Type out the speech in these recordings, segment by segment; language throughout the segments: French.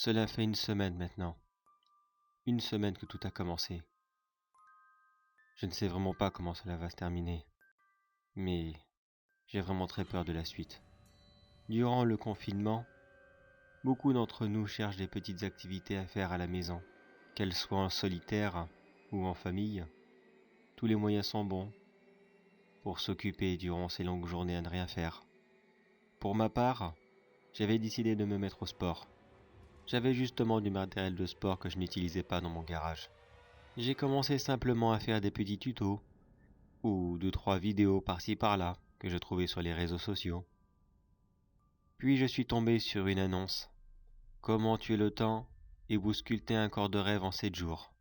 Cela fait une semaine maintenant. Une semaine que tout a commencé. Je ne sais vraiment pas comment cela va se terminer, mais j'ai vraiment très peur de la suite. Durant le confinement, beaucoup d'entre nous cherchent des petites activités à faire à la maison, qu'elles soient en solitaire ou en famille. Tous les moyens sont bons pour s'occuper durant ces longues journées à ne rien faire. Pour ma part, j'avais décidé de me mettre au sport. J'avais justement du matériel de sport que je n'utilisais pas dans mon garage. J'ai commencé simplement à faire des petits tutos, ou deux trois vidéos par-ci par-là que je trouvais sur les réseaux sociaux. Puis je suis tombé sur une annonce. Comment tuer le temps et vous sculpter un corps de rêve en 7 jours.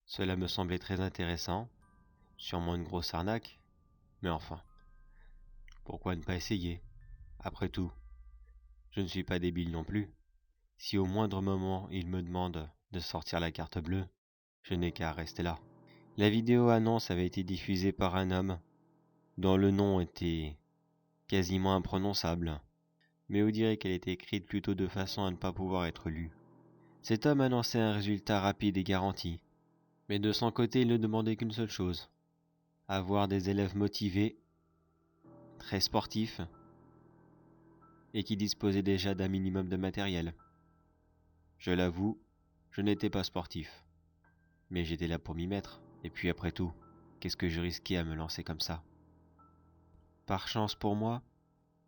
Cela me semblait très intéressant, sûrement une grosse arnaque, mais enfin, pourquoi ne pas essayer? Après tout, je ne suis pas débile non plus. Si au moindre moment il me demande de sortir la carte bleue, je n'ai qu'à rester là. La vidéo annonce avait été diffusée par un homme dont le nom était quasiment imprononçable, mais on dirait qu'elle était écrite plutôt de façon à ne pas pouvoir être lue. Cet homme annonçait un résultat rapide et garanti, mais de son côté il ne demandait qu'une seule chose, avoir des élèves motivés, très sportifs, et qui disposaient déjà d'un minimum de matériel. Je l'avoue, je n'étais pas sportif, mais j'étais là pour m'y mettre, et puis après tout, qu'est-ce que je risquais à me lancer comme ça? Par chance pour moi,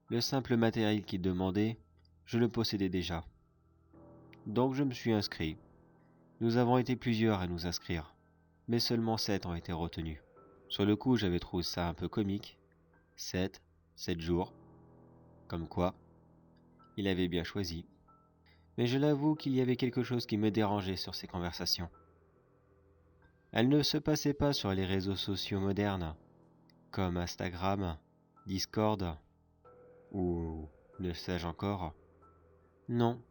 le simple matériel qu'il demandait, je le possédais déjà. Donc je me suis inscrit. Nous avons été plusieurs à nous inscrire, mais seulement 7 ont été retenus. Sur le coup, j'avais trouvé ça un peu comique. 7 jours. Comme quoi, il avait bien choisi. Mais je l'avoue qu'il y avait quelque chose qui me dérangeait sur ces conversations. Elles ne se passaient pas sur les réseaux sociaux modernes, comme Instagram, Discord, ou ne sais-je encore. Non,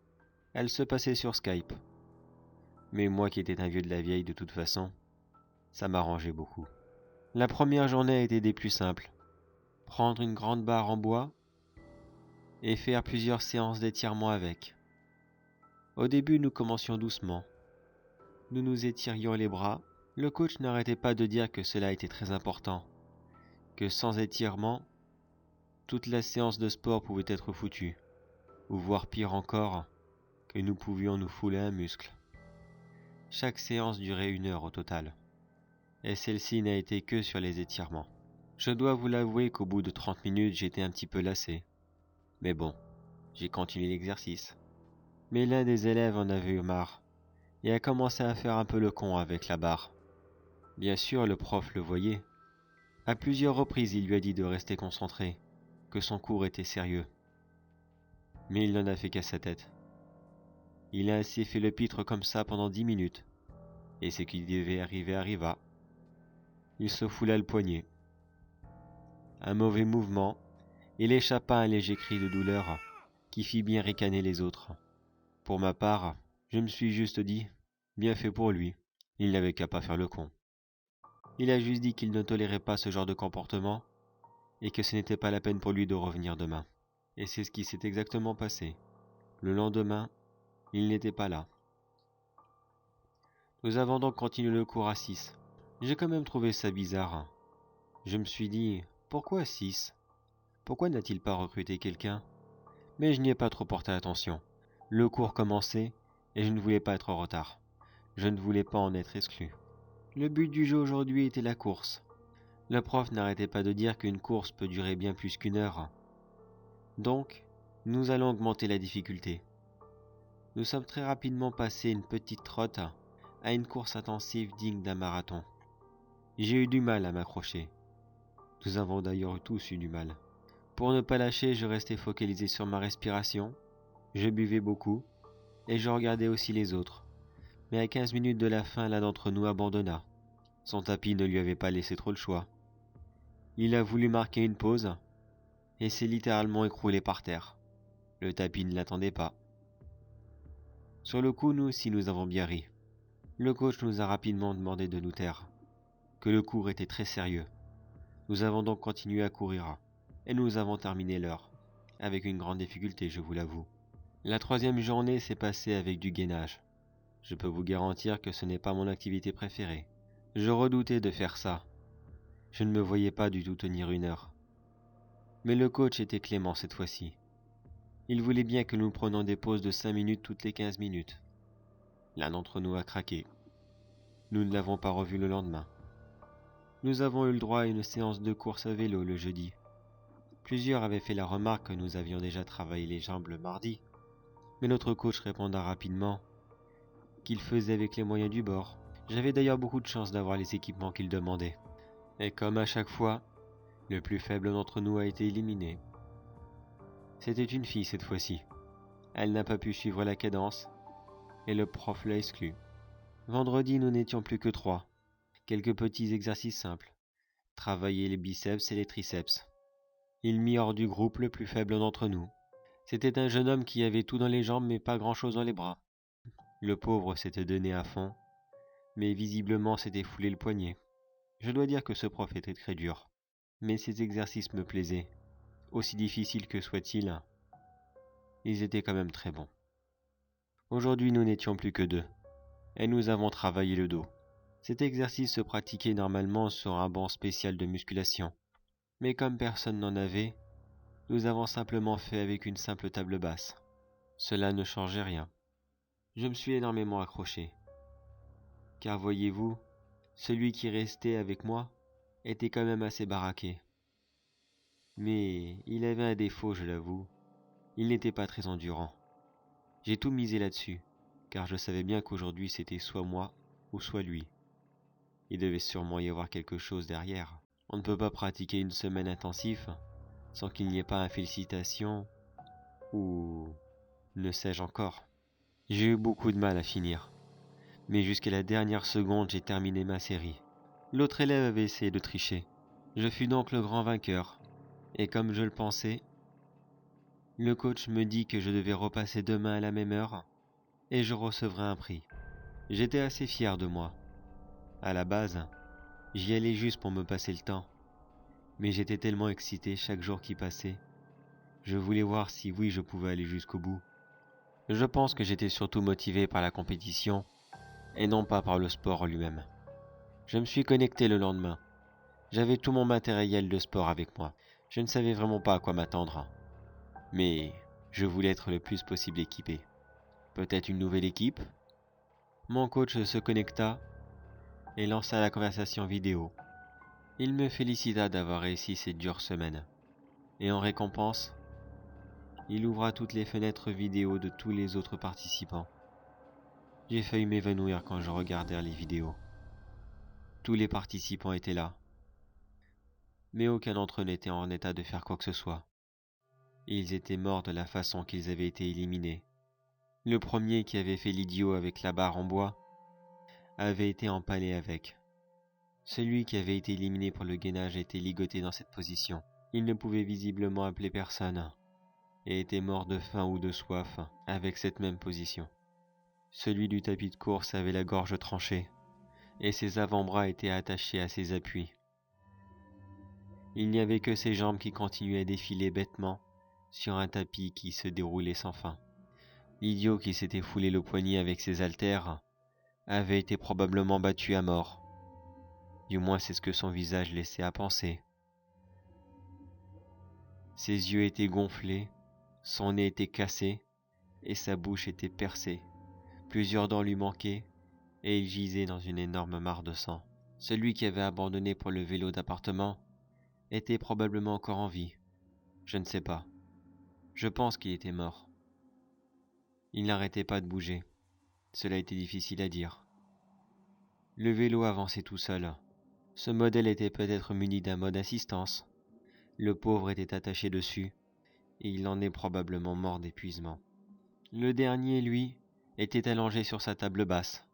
elles se passaient sur Skype. Mais moi qui étais un vieux de la vieille de toute façon, ça m'arrangeait beaucoup. La première journée a été des plus simples. Prendre une grande barre en bois et faire plusieurs séances d'étirement avec. Au début, nous commencions doucement. Nous nous étirions les bras. Le coach n'arrêtait pas de dire que cela était très important, que sans étirement, toute la séance de sport pouvait être foutue, ou voire pire encore, que nous pouvions nous fouler un muscle. Chaque séance durait 1 heure au total, et celle-ci n'a été que sur les étirements. Je dois vous l'avouer qu'au bout de 30 minutes, j'étais un petit peu lassé. Mais bon, j'ai continué l'exercice. Mais l'un des élèves en avait eu marre, et a commencé à faire un peu le con avec la barre. Bien sûr, le prof le voyait. À plusieurs reprises, il lui a dit de rester concentré, que son cours était sérieux. Mais il n'en a fait qu'à sa tête. Il a ainsi fait le pitre comme ça pendant 10 minutes, et ce qui devait arriver arriva. Il se foula le poignet. Un mauvais mouvement, il échappa à un léger cri de douleur, qui fit bien ricaner les autres. Pour ma part, je me suis juste dit, bien fait pour lui, il n'avait qu'à pas faire le con. Il a juste dit qu'il ne tolérait pas ce genre de comportement, et que ce n'était pas la peine pour lui de revenir demain. Et c'est ce qui s'est exactement passé. Le lendemain, il n'était pas là. Nous avons donc continué le cours à 6. J'ai quand même trouvé ça bizarre. Je me suis dit, pourquoi 6? Pourquoi n'a-t-il pas recruté quelqu'un? Mais je n'y ai pas trop porté attention. Le cours commençait, et je ne voulais pas être en retard. Je ne voulais pas en être exclu. Le but du jeu aujourd'hui était la course. Le prof n'arrêtait pas de dire qu'une course peut durer bien plus qu'1 heure. Donc, nous allons augmenter la difficulté. Nous sommes très rapidement passés d'une petite trotte à une course intensive digne d'un marathon. J'ai eu du mal à m'accrocher. Nous avons d'ailleurs tous eu du mal. Pour ne pas lâcher, je restais focalisé sur ma respiration, je buvais beaucoup, et je regardais aussi les autres. Mais à 15 minutes de la fin, l'un d'entre nous abandonna. Son tapis ne lui avait pas laissé trop le choix. Il a voulu marquer une pause, et s'est littéralement écroulé par terre. Le tapis ne l'attendait pas. Sur le coup, nous aussi nous avons bien ri. Le coach nous a rapidement demandé de nous taire, que le cours était très sérieux. Nous avons donc continué à courir, et nous avons terminé l'heure, avec une grande difficulté, je vous l'avoue. La troisième journée s'est passée avec du gainage. Je peux vous garantir que ce n'est pas mon activité préférée. Je redoutais de faire ça. Je ne me voyais pas du tout tenir 1 heure. Mais le coach était clément cette fois-ci. Il voulait bien que nous prenions des pauses de 5 minutes toutes les 15 minutes. L'un d'entre nous a craqué. Nous ne l'avons pas revu le lendemain. Nous avons eu le droit à une séance de course à vélo le jeudi. Plusieurs avaient fait la remarque que nous avions déjà travaillé les jambes le mardi, mais notre coach répondit rapidement qu'il faisait avec les moyens du bord. J'avais d'ailleurs beaucoup de chance d'avoir les équipements qu'il demandait. Et comme à chaque fois, le plus faible d'entre nous a été éliminé. C'était une fille cette fois-ci. Elle n'a pas pu suivre la cadence, et le prof l'a exclue. Vendredi, nous n'étions plus que 3. Quelques petits exercices simples. Travailler les biceps et les triceps. Il mit hors du groupe le plus faible d'entre nous. C'était un jeune homme qui avait tout dans les jambes mais pas grand-chose dans les bras. Le pauvre s'était donné à fond, mais visiblement s'était foulé le poignet. Je dois dire que ce prof était très dur, mais ses exercices me plaisaient. Aussi difficiles que soient-ils, ils étaient quand même très bons. Aujourd'hui, nous n'étions plus que 2, et nous avons travaillé le dos. Cet exercice se pratiquait normalement sur un banc spécial de musculation, mais comme personne n'en avait, nous avons simplement fait avec une simple table basse. Cela ne changeait rien. Je me suis énormément accroché, car voyez-vous, celui qui restait avec moi était quand même assez baraqué. Mais il avait un défaut, je l'avoue, il n'était pas très endurant. J'ai tout misé là-dessus, car je savais bien qu'aujourd'hui c'était soit moi ou soit lui. Il devait sûrement y avoir quelque chose derrière. On ne peut pas pratiquer une semaine intensive sans qu'il n'y ait pas une félicitation ou ne sais-je encore. J'ai eu beaucoup de mal à finir, mais jusqu'à la dernière seconde j'ai terminé ma série. L'autre élève avait essayé de tricher. Je fus donc le grand vainqueur, et comme je le pensais, le coach me dit que je devais repasser demain à la même heure, et je recevrai un prix. J'étais assez fier de moi. À la base, j'y allais juste pour me passer le temps, mais j'étais tellement excité chaque jour qui passait. Je voulais voir si oui je pouvais aller jusqu'au bout. Je pense que j'étais surtout motivé par la compétition, et non pas par le sport lui-même. Je me suis connecté le lendemain. J'avais tout mon matériel de sport avec moi. Je ne savais vraiment pas à quoi m'attendre. Mais je voulais être le plus possible équipé. Peut-être une nouvelle équipe? Mon coach se connecta et lança la conversation vidéo. Il me félicita d'avoir réussi cette dure semaine. Et en récompense, il ouvra toutes les fenêtres vidéo de tous les autres participants. J'ai failli m'évanouir quand je regardais les vidéos. Tous les participants étaient là, mais aucun d'entre eux n'était en état de faire quoi que ce soit. Ils étaient morts de la façon qu'ils avaient été éliminés. Le premier qui avait fait l'idiot avec la barre en bois avait été empalé avec. Celui qui avait été éliminé pour le gainage était ligoté dans cette position. Il ne pouvait visiblement appeler personne et était mort de faim ou de soif avec cette même position. Celui du tapis de course avait la gorge tranchée et ses avant-bras étaient attachés à ses appuis. Il n'y avait que ses jambes qui continuaient à défiler bêtement sur un tapis qui se déroulait sans fin. L'idiot qui s'était foulé le poignet avec ses haltères avait été probablement battu à mort. Du moins c'est ce que son visage laissait à penser. Ses yeux étaient gonflés, son nez était cassé et sa bouche était percée. Plusieurs dents lui manquaient et il gisait dans une énorme mare de sang. Celui qui avait abandonné pour le vélo d'appartement était probablement encore en vie. Je ne sais pas. Je pense qu'il était mort. Il n'arrêtait pas de bouger. Cela était difficile à dire. Le vélo avançait tout seul. Ce modèle était peut-être muni d'un mode assistance. Le pauvre était attaché dessus, et il en est probablement mort d'épuisement. Le dernier, lui, était allongé sur sa table basse.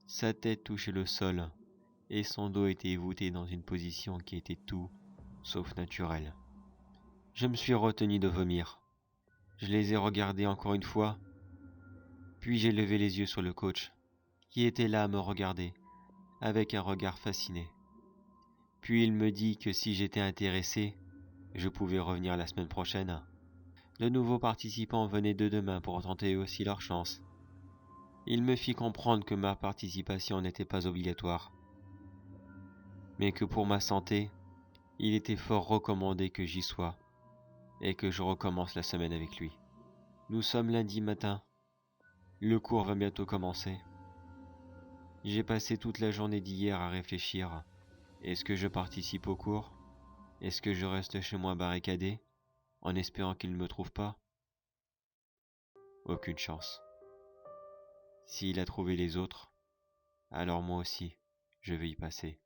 Sa tête touchait le sol, et son dos était voûté dans une position qui était tout sauf naturelle. Je me suis retenu de vomir. Je les ai regardés encore une fois, puis j'ai levé les yeux sur le coach, qui était là à me regarder, avec un regard fasciné. Puis il me dit que si j'étais intéressé, je pouvais revenir la semaine prochaine. De nouveaux participants venaient de demain pour tenter aussi leur chance. Il me fit comprendre que ma participation n'était pas obligatoire, mais que pour ma santé, il était fort recommandé que j'y sois et que je recommence la semaine avec lui. Nous sommes lundi matin. Le cours va bientôt commencer. J'ai passé toute la journée d'hier à réfléchir. Est-ce que je participe au cours? Est-ce que je reste chez moi barricadé, en espérant qu'il ne me trouve pas? Aucune chance. S'il a trouvé les autres, alors moi aussi, je vais y passer.